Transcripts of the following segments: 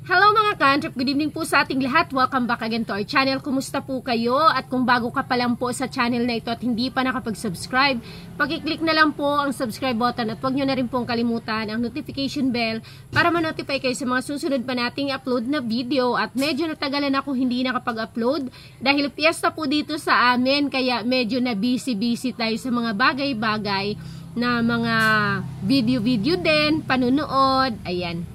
Hello mga ka-trip, good evening po sa ating lahat. Welcome back again to our channel. Kumusta po kayo? At kung bago ka pa lang po sa channel na ito at hindi pa nakapag-subscribe, pag-click na lang po ang subscribe button at huwag nyo na rin pong kalimutan ang notification bell para ma-notify kayo sa mga susunod pa nating upload na video. At medyo natagalan ako hindi nakapag-upload dahil piyesta po dito sa amin, kaya medyo na busy tayo sa mga bagay-bagay na mga video din, panunood, ayan.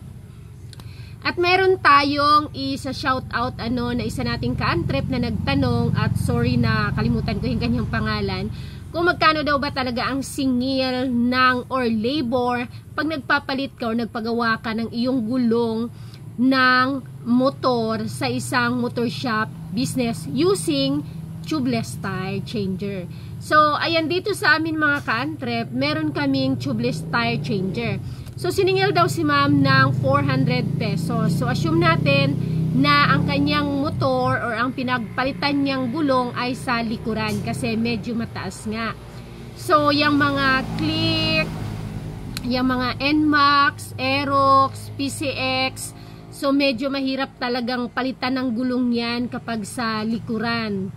At meron tayong isa-shoutout na isa nating ka-trip na nagtanong, at sorry na kalimutan ko yung kanyang pangalan, kung magkano daw ba talaga ang singil ng or labor pag nagpapalit ka o nagpagawa ka ng iyong gulong ng motor sa isang motor shop business using tubeless tire changer. So, ayan, dito sa amin mga ka-trip, meron kaming tubeless tire changer. So, siningil daw si ma'am ng 400 pesos. So, assume natin na ang kanyang motor or ang pinagpalitan niyang gulong ay sa likuran kasi medyo mataas nga. So, yung mga Click, yung mga NMAX, Aerox, PCX, so medyo mahirap talagang palitan ng gulong yan kapag sa likuran.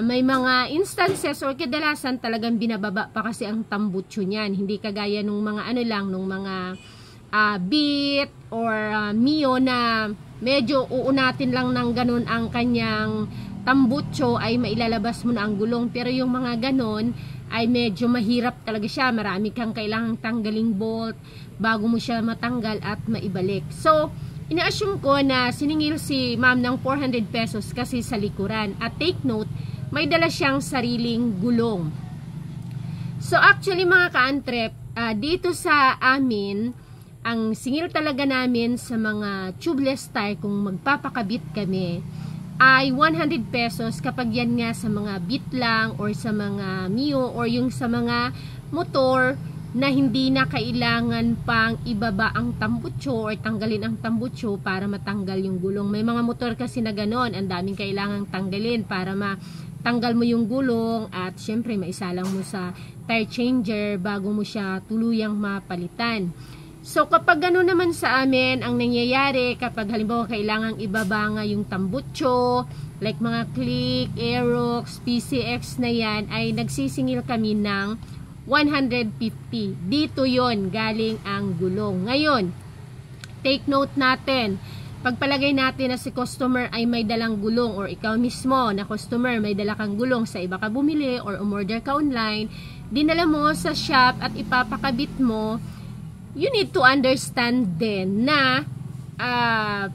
May mga instances or kadalasan talagang binababa pa kasi ang tambutso niyan. Hindi kagaya nung mga nung mga Beat or Mio na medyo uunatin lang ng ganun ang kanyang tambutso ay mailalabas mo na ang gulong. Pero yung mga ganun ay medyo mahirap talaga siya. Marami kang kailangang tanggaling bolt bago mo siya matanggal at maibalik. So, ina-assume ko na siningil si ma'am ng 400 pesos kasi sa likuran. At take note, may dala siyang sariling gulong. So actually mga ka-trip, dito sa amin, ang singil talaga namin sa mga tubeless tire kung magpapakabit kami ay 100 pesos kapag yan nga sa mga Beat lang or sa mga Mio or yung sa mga motor na hindi na kailangan pang ibaba ang tambutso or tanggalin ang tambutso para matanggal yung gulong. May mga motor kasi na ganon, ang daming kailangang tanggalin para matanggal mo yung gulong at syempre maisalang mo sa tire changer bago mo siya tuluyang mapalitan. So kapag gano'n naman sa amin, ang nangyayari kapag halimbawa kailangang ibaba nga yung tambutso, like mga Click, Aerox, PCX na yan, ay nagsisingil kami ng 150. Dito yon galing ang gulong. Ngayon, take note natin, pagpalagay natin na si customer ay may dalang gulong or ikaw mismo na customer may dala kang gulong, sa iba ka bumili or umorder ka online, dinala mo sa shop at ipapakabit mo, you need to understand din na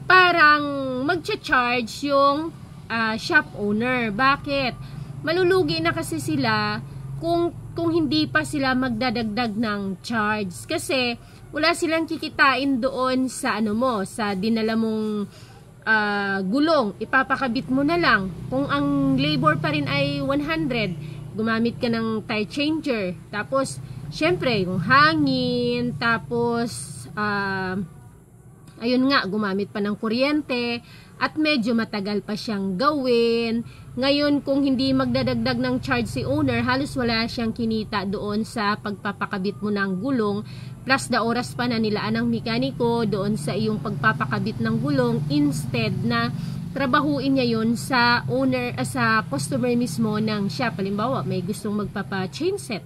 parang magcha-charge yung shop owner. Bakit? Malulugi na kasi sila kung hindi pa sila magdadagdag ng charge kasi wala silang kikitain doon sa sa dinala mong gulong, ipapakabit mo na lang. Kung ang labor pa rin ay 100, gumamit ka ng tire changer, tapos syempre yung hangin, tapos ayun nga, gumamit pa ng kuryente at medyo matagal pa siyang gawin. Ngayon, kung hindi magdadagdag ng charge si owner, halos wala siyang kinita doon sa pagpapakabit mo ng gulong, plus the oras pa na nilaan ng mekaniko doon sa iyong pagpapakabit ng gulong, instead na trabahuin niya yun sa owner, sa customer mismo ng shop. Halimbawa, may gustong magpapa-chain set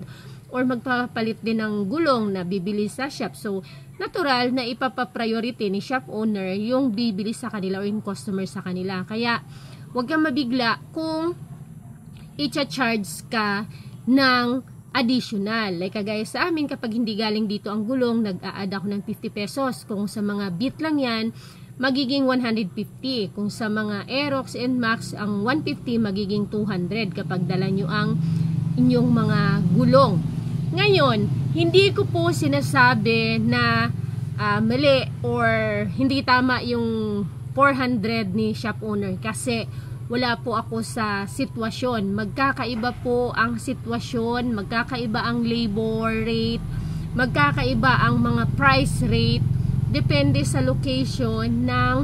or magpapalit din ng gulong na bibili sa shop. So, natural na ipapa-priority ni shop owner yung bibili sa kanila o yung customer sa kanila. Kaya, huwag kang mabigla kung i-charge ka ng additional. Like kagaya sa amin, kapag hindi galing dito ang gulong, nag-a-add ako ng 50 pesos. Kung sa mga Beat lang yan, magiging 150. Kung sa mga Aerox and Max, ang 150 magiging 200 kapag dala nyo ang inyong mga gulong. Ngayon, hindi ko po sinasabi na mali or hindi tama yung 400 ni shop owner kasi wala po ako sa sitwasyon. Magkakaiba po ang sitwasyon, magkakaiba ang labor rate, magkakaiba ang mga price rate, depende sa location ng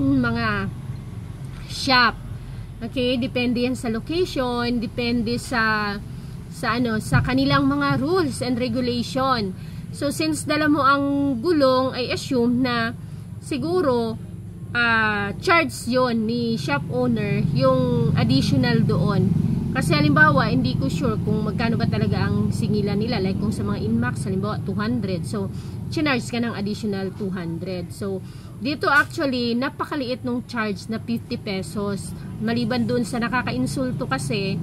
mga shop. Okay, depende yan sa location, depende sa kanilang mga rules and regulation. So since dala mo ang gulong, I assume na siguro charge yon ni shop owner yung additional doon. Kasi halimbawa, hindi ko sure kung magkano ba talaga ang singilan nila. Like kung sa mga Inmax, halimbawa 200. So, charge ka ng additional 200. So, dito actually, napakaliit nung charge na 50 pesos. Maliban dun sa nakaka-insulto kasi,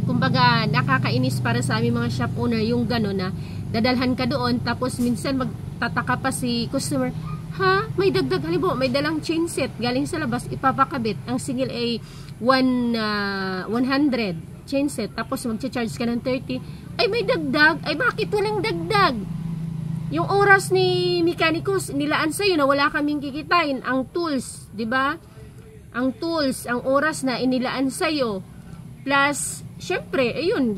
kumbaga, nakakainis para sa aming mga shop owner yung gano'n na dadalhan ka doon, tapos minsan magtataka pa si customer, ha? May dagdag, halimbawa, may dalang chain set galing sa labas, ipapakabit. Ang singil ay 100 chain set, tapos magcha-charge ka ng 30. Ay, may dagdag. Ay, bakit walang dagdag? Yung oras ni mekanikos, nilaan sa'yo na wala kaming kikitain. Ang tools, di ba? Ang tools, ang oras na inilaan sa'yo. Plus, syempre, ayun,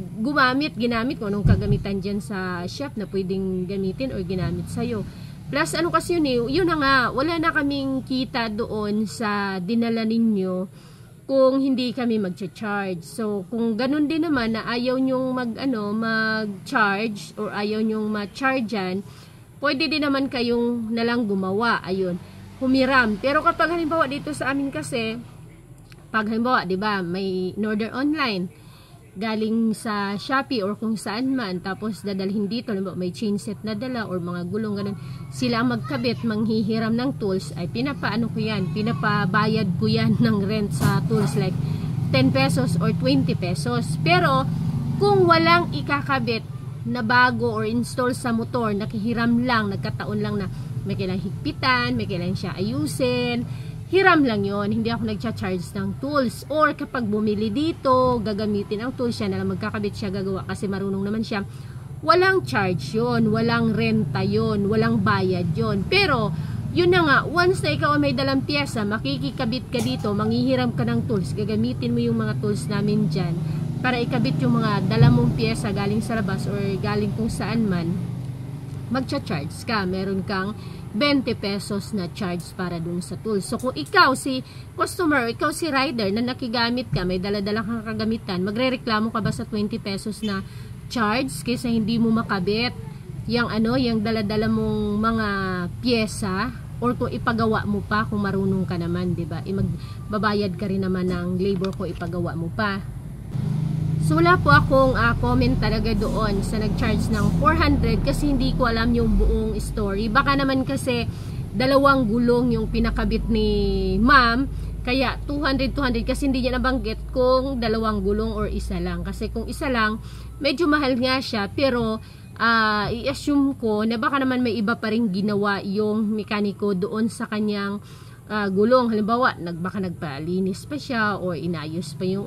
ginamit ko anong kagamitan dyan sa shop na pwedeng gamitin or ginamit sa'yo. Plus, ano kasi yun eh, yun na nga, wala na kaming kita doon sa dinala ninyo kung hindi kami magcha-charge. So, kung ganun din naman na ayaw nyong mag-charge or ayaw nyong ma-chargean, pwede din naman kayong nalang gumawa, ayun, humiram. Pero kapag halimbawa dito sa amin kasi, pag halimbawa, di ba, may order online, galing sa Shopee or kung saan man, tapos dadalhin dito, may chain set na dala or mga gulong ganun, sila magkabit, manghihiram ng tools, ay pinapabayad ko yan ng rent sa tools, like 10 pesos or 20 pesos. Pero kung walang ikakabit na bago or install sa motor, nakihiram lang, nagkataon lang na may kailang higpitan, may kailang siya ayusin, hiram lang yon, hindi ako nagcha-charge ng tools. Or kapag bumili dito, gagamitin ang tools, siya na lang magkakabit, siya gagawa kasi marunong naman siya, walang charge yon, walang renta yon, walang bayad yon. Pero yun na nga, once na ikaw may dalang pyesa, makikikabit ka dito, manghihiram ka ng tools, gagamitin mo yung mga tools namin dyan para ikabit yung mga dala mong pyesa galing sa labas or galing kung saan man, magcha-charge ka, meron kang 20 pesos na charge para dun sa tools. So, kung ikaw si customer, ikaw si rider na nakigamit ka, may dala-dala kang kagamitan, magrereklamo ka ba sa 20 pesos na charge kaysa hindi mo makabit yung dala-dala mong mga pyesa, or kung ipagawa mo pa, kung marunong ka naman, diba? Magbabayad ka rin naman ng labor ko, ipagawa mo pa. So, wala po akong comment talaga doon sa nag-charge ng 400 kasi hindi ko alam yung buong story. Baka naman kasi 2 gulong yung pinakabit ni ma'am, kaya 200 kasi hindi niya nabanggit kung 2 gulong or isa lang. Kasi kung isa lang, medyo mahal nga siya, pero i-assume ko na baka naman may iba pa rin ginawa yung mekaniko doon sa kanyang gulong. Halimbawa, baka nagpalinis pa siya or inayos pa yung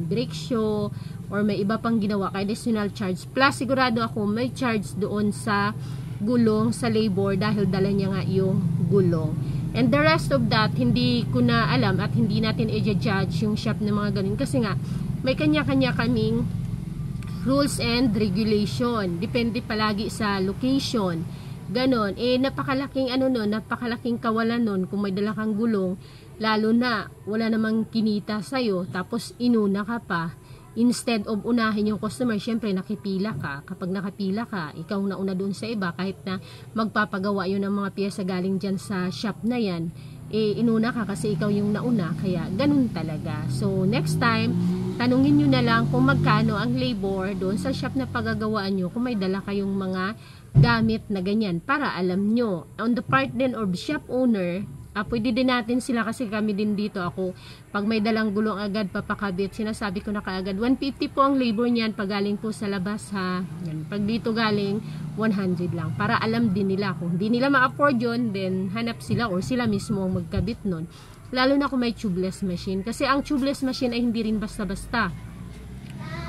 brake shoe or may iba pang ginawa kaya additional charge. Plus, sigurado ako may charge doon sa gulong, sa labor dahil dala niya nga yung gulong. And the rest of that, hindi ko na alam at hindi natin i-judge yung shop ng mga ganun kasi nga, may kanya-kanya kaming rules and regulation. Depende palagi sa location. Ganon, napakalaking napakalaking kawalan nun kung may dala kang gulong, lalo na wala namang kinita sa'yo, tapos inuna ka pa, instead of unahin yung customer, syempre nakipila ka. Kapag nakapila ka, ikaw nauna dun sa iba, kahit na magpapagawa yun ng mga piyesa galing dyan sa shop na yan, inuna ka kasi ikaw yung nauna, kaya ganun talaga. So, next time, tanungin nyo na lang kung magkano ang labor doon sa shop na pagagawaan nyo, kung may dala kayong mga gamit na ganyan, para alam nyo. On the part din of shop owner, pwede din natin sila, kasi kami din dito, ako, pag may dalang gulong agad papakabit, sinasabi ko na kaagad, 150 po ang labor niyan pag galing po sa labas, ha. Yan. Pag dito galing, 100 lang. Para alam din nila, kung hindi nila ma-afford yun, then hanap sila or sila mismo ang magkabit nun. Lalo na kung may tubeless machine. Kasi ang tubeless machine ay hindi rin basta-basta.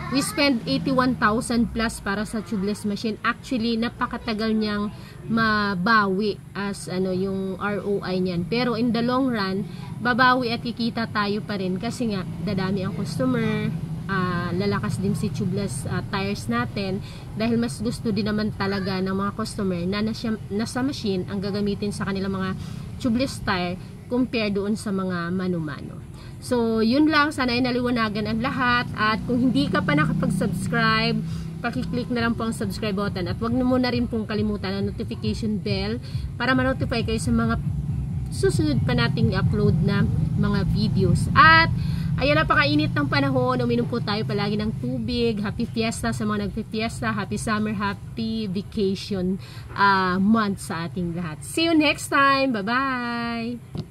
We spend 81,000 plus para sa tubeless machine. Actually, napakatagal niyang mabawi as yung ROI niyan. Pero in the long run, babawi at kikita tayo pa rin kasi nga dadami ang customer, lalakas din si tubeless tires natin dahil mas gusto din naman talaga ng mga customer na nasa machine ang gagamitin sa kanilang mga tubeless tire compare doon sa mga mano-mano. So, yun lang. Sana ay naliwanagan ang lahat. At kung hindi ka pa nakapag-subscribe, pakiclick na lang po ang subscribe button at wag mo na rin pong kalimutan ang notification bell para ma-notify kayo sa mga susunod pa nating upload na mga videos. At ayan, napakainit ng panahon, uminom po tayo palagi ng tubig. Happy fiesta sa mga nagpi-fiesta, happy summer, happy vacation month sa ating lahat. See you next time, bye bye.